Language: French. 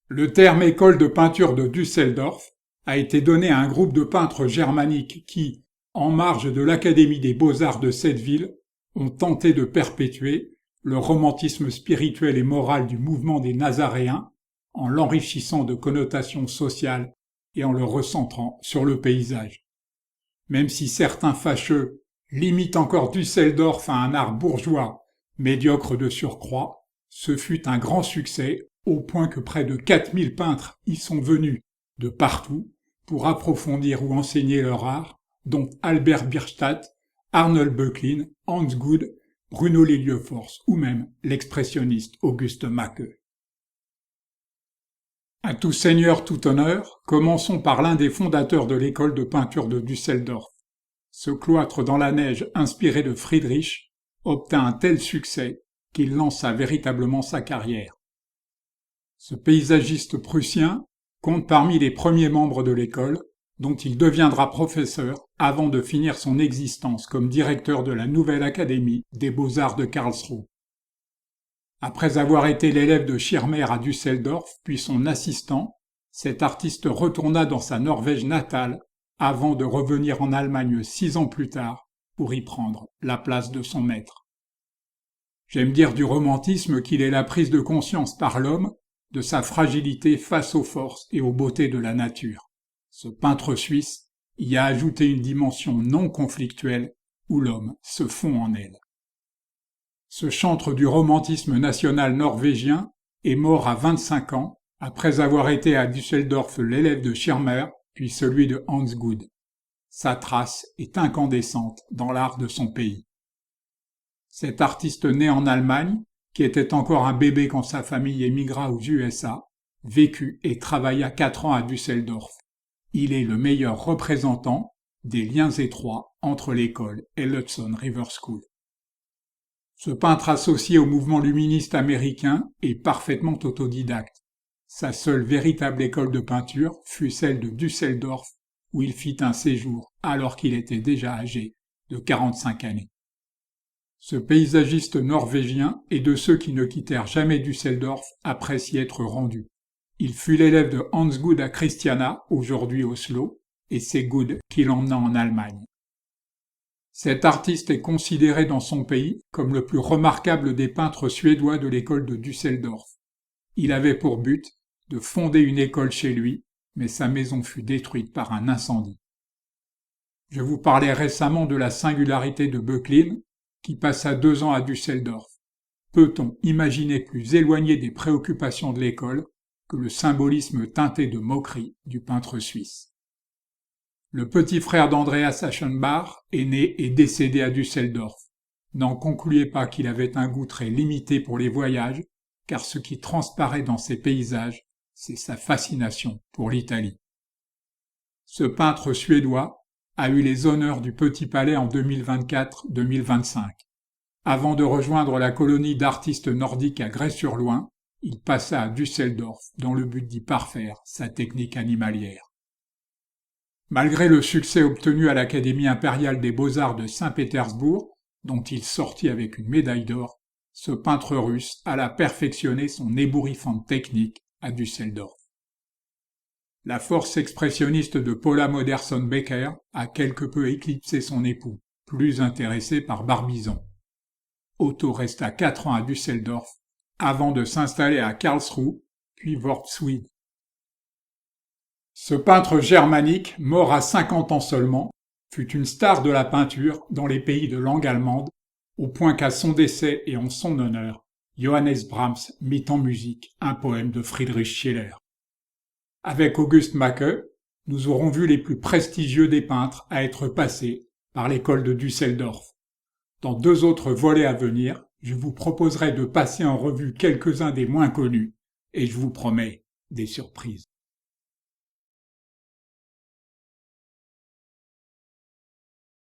Le terme école de peinture de Düsseldorf a été donné à un groupe de peintres germaniques qui, en marge de l'Académie des beaux-arts de cette ville, ont tenté de perpétuer le romantisme spirituel et moral du mouvement des Nazaréens en l'enrichissant de connotations sociales et en le recentrant sur le paysage. Même si certains fâcheux limitent encore Düsseldorf à un art bourgeois, médiocre de surcroît, ce fut un grand succès au point que près de 4000 peintres y sont venus de partout pour approfondir ou enseigner leur art, dont Albert Bierstadt, Arnold Böcklin, Hans Gude, Bruno Lilliefors ou même l'expressionniste Auguste Macke. À tout seigneur, tout honneur, commençons par l'un des fondateurs de l'école de peinture de Düsseldorf. Ce cloître dans la neige inspiré de Friedrich obtint un tel succès qu'il lança véritablement sa carrière. Ce paysagiste prussien compte parmi les premiers membres de l'école, dont il deviendra professeur avant de finir son existence comme directeur de la nouvelle Académie des beaux-arts de Karlsruhe. Après avoir été l'élève de Schirmer à Düsseldorf, puis son assistant, cet artiste retourna dans sa Norvège natale avant de revenir en Allemagne 6 ans plus tard pour y prendre la place de son maître. J'aime dire du romantisme qu'il est la prise de conscience par l'homme de sa fragilité face aux forces et aux beautés de la nature. Ce peintre suisse y a ajouté une dimension non conflictuelle où l'homme se fond en elle. Ce chantre du romantisme national norvégien est mort à 25 ans après avoir été à Düsseldorf l'élève de Schirmer puis celui de Hans Gude. Sa trace est incandescente dans l'art de son pays. Cet artiste né en Allemagne, qui était encore un bébé quand sa famille émigra aux USA, vécut et travailla 4 ans à Düsseldorf. Il est le meilleur représentant des liens étroits entre l'école et l'Hudson River School. Ce peintre associé au mouvement luministe américain est parfaitement autodidacte. Sa seule véritable école de peinture fut celle de Düsseldorf, où il fit un séjour alors qu'il était déjà âgé de 45 années. Ce paysagiste norvégien est de ceux qui ne quittèrent jamais Düsseldorf après s'y être rendus. Il fut l'élève de Hans Gude à Christiania, aujourd'hui Oslo, et c'est Gude qui l'emmena en Allemagne. Cet artiste est considéré dans son pays comme le plus remarquable des peintres suédois de l'école de Düsseldorf. Il avait pour but de fonder une école chez lui, mais sa maison fut détruite par un incendie. Je vous parlais récemment de la singularité de Böcklin, qui passa 2 ans à Düsseldorf. Peut-on imaginer plus éloigné des préoccupations de l'école que le symbolisme teinté de moquerie du peintre suisse? Le petit frère d'Andreas Aschenbach est né et décédé à Düsseldorf. N'en concluez pas qu'il avait un goût très limité pour les voyages, car ce qui transparaît dans ses paysages, c'est sa fascination pour l'Italie. Ce peintre suédois a eu les honneurs du Petit Palais en 2024-2025. Avant de rejoindre la colonie d'artistes nordiques à Grès-sur-Loing, il passa à Düsseldorf dans le but d'y parfaire sa technique animalière. Malgré le succès obtenu à l'Académie impériale des beaux-arts de Saint-Pétersbourg, dont il sortit avec une médaille d'or, ce peintre russe alla perfectionner son ébouriffante technique à Düsseldorf. La force expressionniste de Paula Modersohn-Becker a quelque peu éclipsé son époux, plus intéressé par Barbizon. Otto resta 4 ans à Düsseldorf avant de s'installer à Karlsruhe, puis Worpswede. Ce peintre germanique, mort à 50 ans seulement, fut une star de la peinture dans les pays de langue allemande, au point qu'à son décès et en son honneur, Johannes Brahms mit en musique un poème de Friedrich Schiller. Avec Auguste Macke, nous aurons vu les plus prestigieux des peintres à être passés par l'école de Düsseldorf. Dans 2 autres volets à venir, je vous proposerai de passer en revue quelques-uns des moins connus, et je vous promets des surprises.